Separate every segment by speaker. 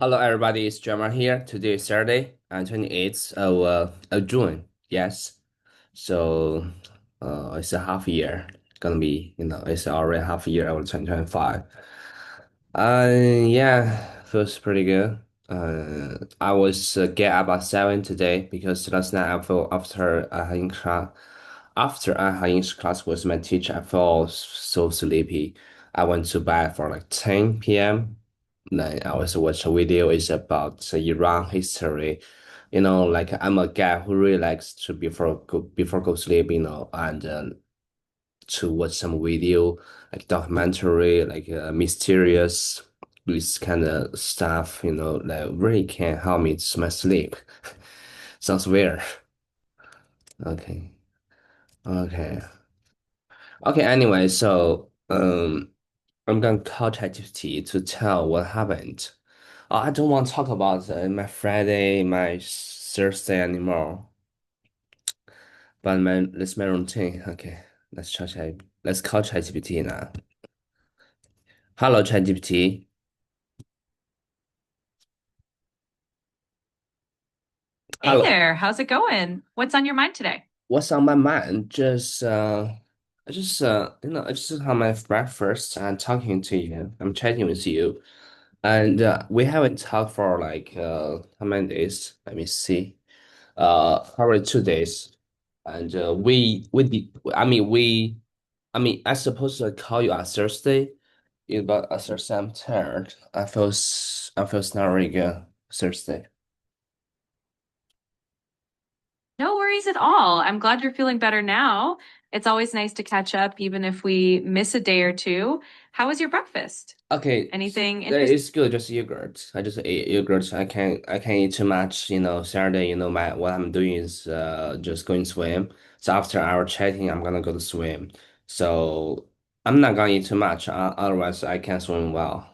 Speaker 1: Hello, everybody. It's Jamar here. Today is Saturday, 28th of June. Yes. So, it's a half year. Gonna be, it's already half a year of 2025. Yeah, feels pretty good. I was get up at 7 today because last night I felt after I had English class with my teacher, I felt so sleepy. I went to bed for like 10 p.m. Then I was watch a video. It's about Iran history. Like I'm a guy who really likes to before go sleep, and to watch some video, like documentary, like mysterious, this kind of stuff, that really can help me to my sleep. Sounds weird. Okay. Okay. Okay. Anyway, so I'm gonna call ChatGPT to tell what happened. I don't want to talk about my Friday, my Thursday anymore, but my routine. Okay, let's call ChatGPT now. Hello, ChatGPT.
Speaker 2: Hey
Speaker 1: Hello.
Speaker 2: there, how's it going? What's on your mind today?
Speaker 1: What's on my mind? I just had my breakfast and talking to you. I'm chatting with you, and we haven't talked for like how many days? Let me see. Probably 2 days, and we did. I supposed to call you on Thursday, but on Thursday I'm tired. I feel not really good Thursday.
Speaker 2: No worries at all. I'm glad you're feeling better now. It's always nice to catch up, even if we miss a day or two. How was your breakfast?
Speaker 1: Okay,
Speaker 2: Anything interesting?
Speaker 1: it's good. Just yogurt. I just ate yogurt. I can't eat too much. Saturday. My what I'm doing is just going swim. So after our chatting, I'm gonna go to swim. So I'm not gonna eat too much. Otherwise, I can't swim well.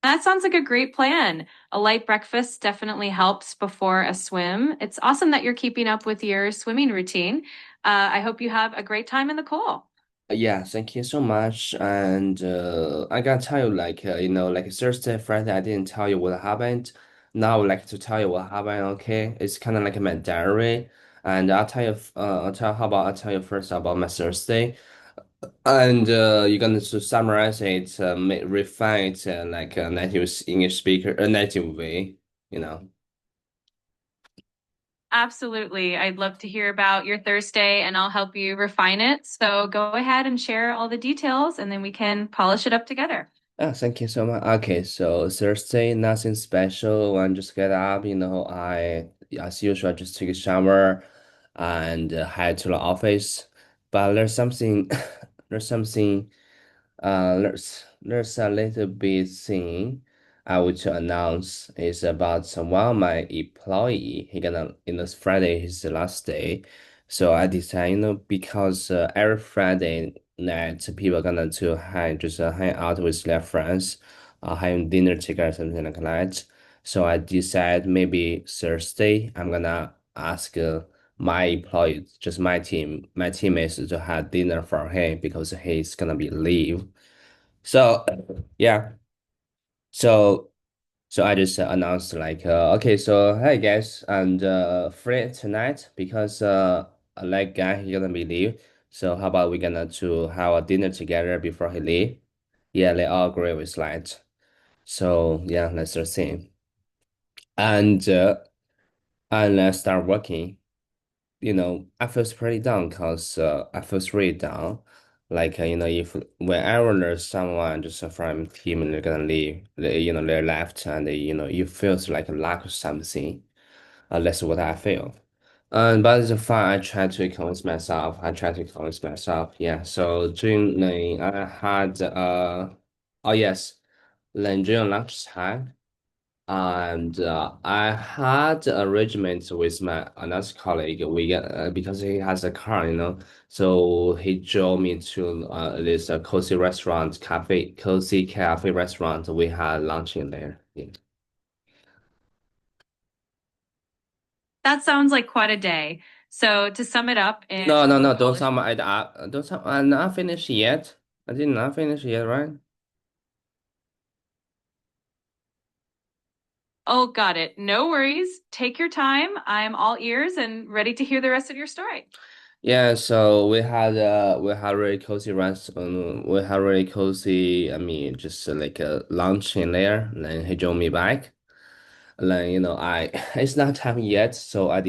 Speaker 2: That sounds like a great plan. A light breakfast definitely helps before a swim. It's awesome that you're keeping up with your swimming routine. I hope you have a great time in the pool.
Speaker 1: Yeah, thank you so much. And I gotta tell you, like like Thursday, Friday, I didn't tell you what happened. Now I would like to tell you what happened. Okay, it's kind of like my diary, and I'll tell you first about my Thursday, and you're gonna to summarize it, refine it, like a native English speaker, a native way, you know.
Speaker 2: Absolutely. I'd love to hear about your Thursday and I'll help you refine it. So go ahead and share all the details and then we can polish it up together.
Speaker 1: Thank you so much. Okay, so Thursday, nothing special. I just get up, as usual, just take a shower and head to the office. But there's something, there's something there's a little bit thing I would to announce is about one of my employee. He gonna this Friday is the last day, so I decided because every Friday night people gonna to hang out with their friends, having dinner together something like that. So I decided maybe Thursday I'm gonna ask. My employees, just my teammates to have dinner for him because he's gonna be leave. So yeah, so I just announced like okay, so hey guys, and free tonight because like guy he gonna be leave. So how about we gonna to have a dinner together before he leave? Yeah, they all agree with that. So yeah, let's start seeing and let's start working. I feel pretty down because I feel really down. Like, if whenever there's someone just from team and they're gonna leave, they're left and you feel like a lack of something. That's what I feel. But it's fine. I try to convince myself. I try to convince myself. Yeah. So during I had oh yes, then during lunchtime. And I had arrangements with my another colleague. We get because he has a car, so he drove me to this cozy cafe restaurant. We had lunch in there. Yeah.
Speaker 2: That sounds like quite a day. So to sum it up and
Speaker 1: No, no,
Speaker 2: we'll
Speaker 1: no, don't
Speaker 2: polish.
Speaker 1: tell me don't tell I'm not finished yet. I did not finish yet, right?
Speaker 2: Oh, got it. No worries. Take your time. I'm all ears and ready to hear the rest of your story.
Speaker 1: Yeah, so we had really cozy rest we had really cozy, I mean, just like a lunch in there. Then he drove me back. And then I it's not time yet, so I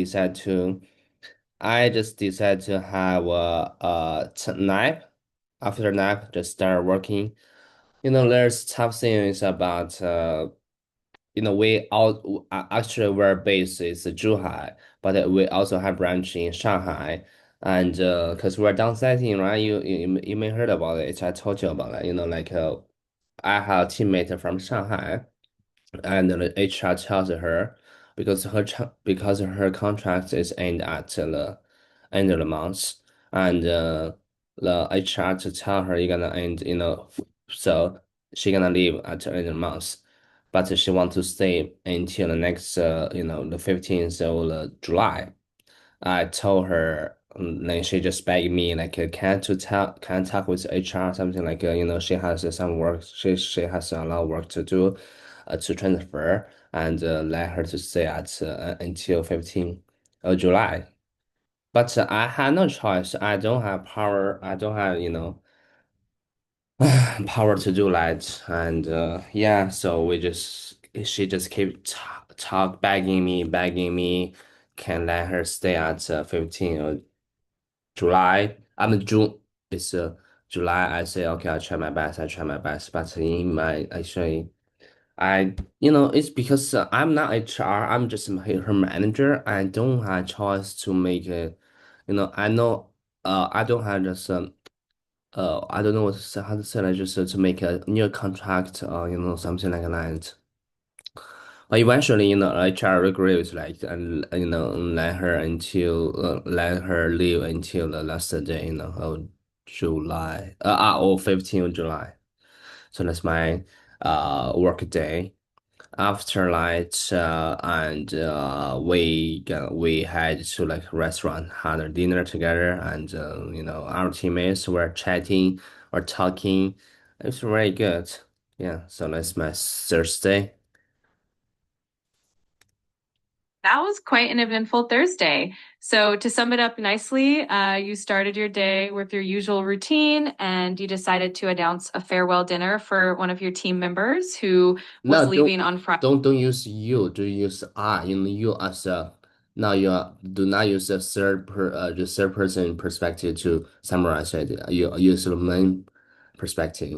Speaker 1: just decided to have a nap. After nap, just start working. There's tough things about we all actually we're based is Zhuhai, but we also have branch in Shanghai. And because we're downsizing, right? You may heard about it. I told you about it. Like I have a teammate from Shanghai, and the HR tells her because her contract is end at the end of the month, and the HR to tell her you're gonna end, so she gonna leave at the end of the month, but she want to stay until the next, the 15th of July. I told her, then she just begged me like, can I talk with HR something like, she has some work, she has a lot of work to do, to transfer, and let her to stay at until 15th of July. But I had no choice. I don't have power. I don't have, power to do that. And yeah, so she just keep begging me, can let her stay at 15 of July. I mean June. It's July. I say okay, I'll try my best. I try my best. But in my actually, it's because I'm not HR. I'm just her manager. I don't have choice to make it. I know. I don't have just I don't know how to say like just to make a new contract or something like that. But eventually, HR agrees like and let her leave until the last day, of July, or 15th of July. So that's my work day. After that, and we had to like restaurant, had a dinner together, and our teammates were chatting or talking. It's very good. Yeah, so that's my Thursday.
Speaker 2: That was quite an eventful Thursday. So, to sum it up nicely, you started your day with your usual routine and you decided to announce a farewell dinner for one of your team members who was
Speaker 1: No,
Speaker 2: leaving on Friday.
Speaker 1: don't use you. Do use I. You as a now do not use the third person perspective to summarize it. You use the main perspective.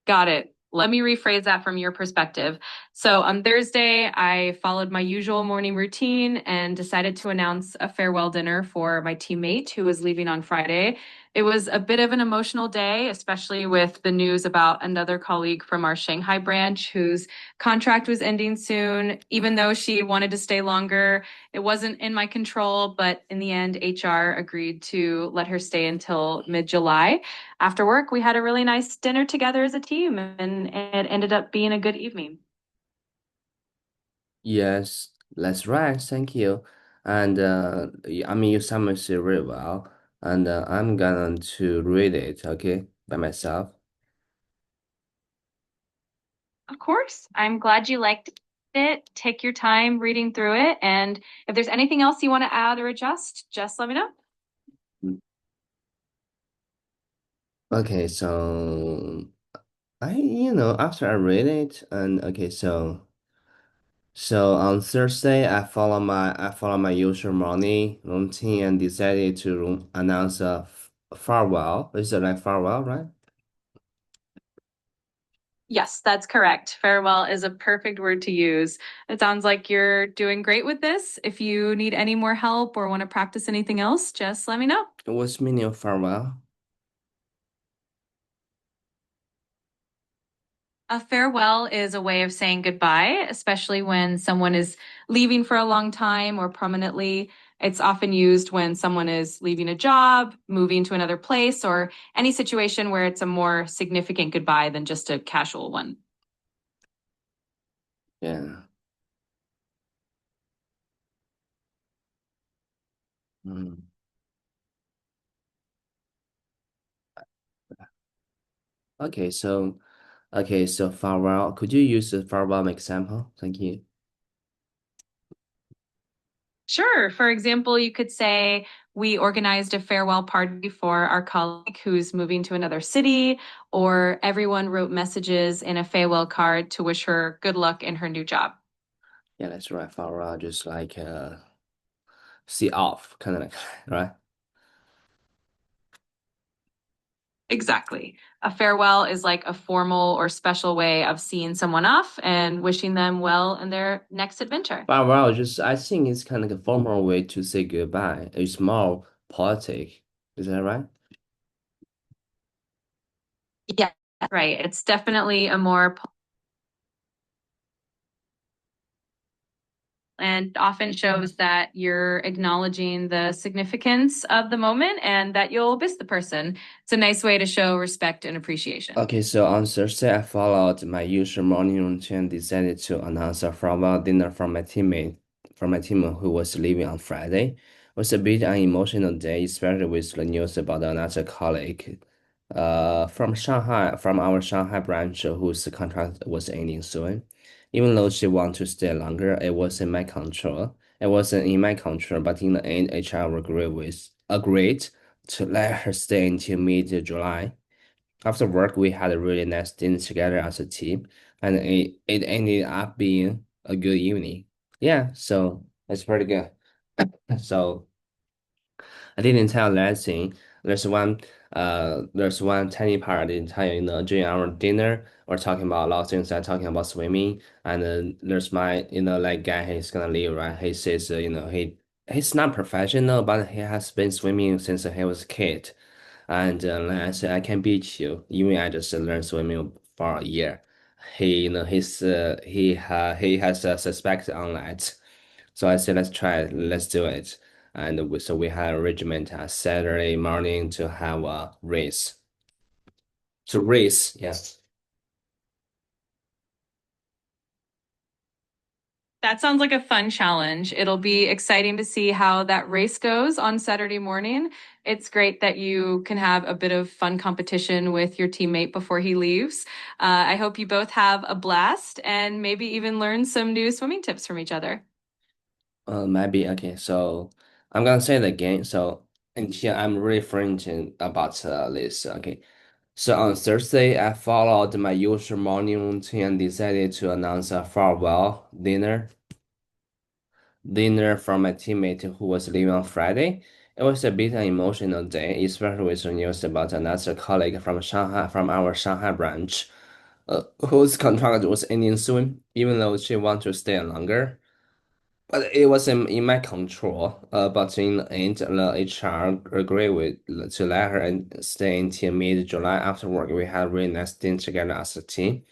Speaker 2: Got it. Let me rephrase that from your perspective. So on Thursday, I followed my usual morning routine and decided to announce a farewell dinner for my teammate who was leaving on Friday. It was a bit of an emotional day, especially with the news about another colleague from our Shanghai branch whose contract was ending soon. Even though she wanted to stay longer, it wasn't in my control, but in the end, HR agreed to let her stay until mid-July. After work, we had a really nice dinner together as a team, and it ended up being a good evening.
Speaker 1: Yes, that's right. Thank you. And I mean, you summarized it really well. And I'm going to read it, okay, by myself.
Speaker 2: Of course, I'm glad you liked it. Take your time reading through it. And if there's anything else you want to add or adjust, just let me know.
Speaker 1: Mm. Okay, so after I read it, and okay, so on Thursday, I follow my usual morning routine and decided to announce a farewell. Is it like farewell, right?
Speaker 2: Yes, that's correct. Farewell is a perfect word to use. It sounds like you're doing great with this. If you need any more help or want to practice anything else, just let me know.
Speaker 1: What's meaning of farewell?
Speaker 2: A farewell is a way of saying goodbye, especially when someone is leaving for a long time or permanently. It's often used when someone is leaving a job, moving to another place, or any situation where it's a more significant goodbye than just a casual one.
Speaker 1: Yeah. Mm. Okay, so Okay, so farewell. Could you use the farewell example? Thank you.
Speaker 2: Sure. For example, you could say, we organized a farewell party for our colleague who's moving to another city, or everyone wrote messages in a farewell card to wish her good luck in her new job.
Speaker 1: Yeah, that's right. Farewell, just like see off, kind of like, right?
Speaker 2: Exactly. A farewell is like a formal or special way of seeing someone off and wishing them well in their next adventure.
Speaker 1: Farewell, just I think it's kind of like a formal way to say goodbye. It's more poetic. Is that right?
Speaker 2: Yeah, right. It's definitely a more and often shows that you're acknowledging the significance of the moment and that you'll miss the person. It's a nice way to show respect and appreciation.
Speaker 1: Okay, so on Thursday, I followed my usual morning routine and decided to announce a farewell dinner from my team who was leaving on Friday. It was a bit an emotional day, especially with the news about another colleague, from Shanghai, from our Shanghai branch, whose contract was ending soon. Even though she wanted to stay longer, it wasn't my control. It wasn't in my control, but in the end, HR agreed to let her stay until mid-July. After work, we had a really nice dinner together as a team, and it ended up being a good evening. Yeah, so it's pretty good. So I didn't tell that thing. There's one tiny part I didn't tell you. During our dinner, we're talking about a lot of things. I'm talking about swimming, and then there's my, like guy. He's gonna leave, right? He says, he's not professional, but he has been swimming since he was a kid. And like I said, I can beat you. Even I just learned swimming for a year. He has a suspect on that. So I said, let's try it, let's do it. And so we had a regiment Saturday morning to have a race. So race, yes.
Speaker 2: That sounds like a fun challenge. It'll be exciting to see how that race goes on Saturday morning. It's great that you can have a bit of fun competition with your teammate before he leaves. I hope you both have a blast and maybe even learn some new swimming tips from each other.
Speaker 1: Maybe okay. So I'm gonna say it again. So and here I'm referring to about this. Okay. So on Thursday, I followed my usual morning routine and decided to announce a farewell dinner from my teammate who was leaving on Friday. It was a bit an emotional day, especially with the news about another colleague from Shanghai, from our Shanghai branch, whose contract was ending soon, even though she wanted to stay longer. But it wasn't in my control. But in the end, the HR agreed to let her stay until mid-July. After work, we had a really nice dinner together as a team,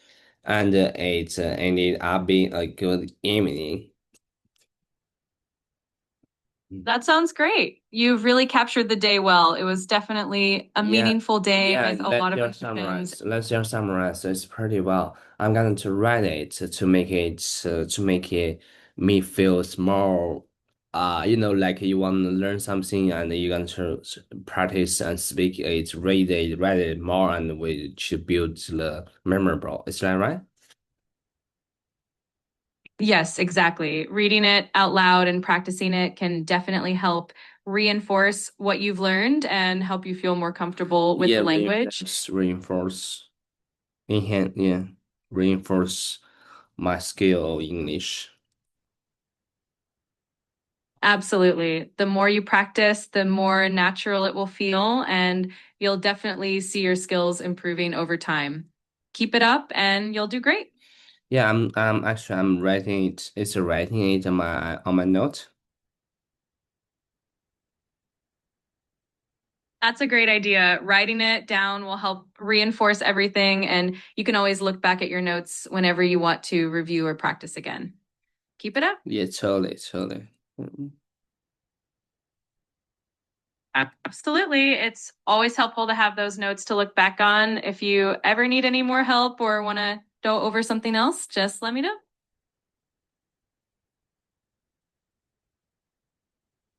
Speaker 1: and it ended up being a good evening.
Speaker 2: That sounds great. You've really captured the day well. It was definitely a
Speaker 1: Yeah,
Speaker 2: meaningful day
Speaker 1: yeah,
Speaker 2: with a lot of emotions.
Speaker 1: Let's just summarize this pretty well. I'm going to write it to make it me feels more like you want to learn something and you're going to practice and speak it, read it more, and we should build the memorable. Is that right?
Speaker 2: Yes, exactly. Reading it out loud and practicing it can definitely help reinforce what you've learned and help you feel more comfortable with
Speaker 1: Yeah,
Speaker 2: the language.
Speaker 1: yeah, reinforce my skill of English.
Speaker 2: Absolutely. The more you practice, the more natural it will feel, and you'll definitely see your skills improving over time. Keep it up, and you'll do great.
Speaker 1: Yeah, I'm writing it. It's writing it on my note.
Speaker 2: That's a great idea. Writing it down will help reinforce everything, and you can always look back at your notes whenever you want to review or practice again. Keep it up.
Speaker 1: Yeah, totally, totally. Mhm.
Speaker 2: Absolutely. It's always helpful to have those notes to look back on. If you ever need any more help or want to go over something else, just let me know.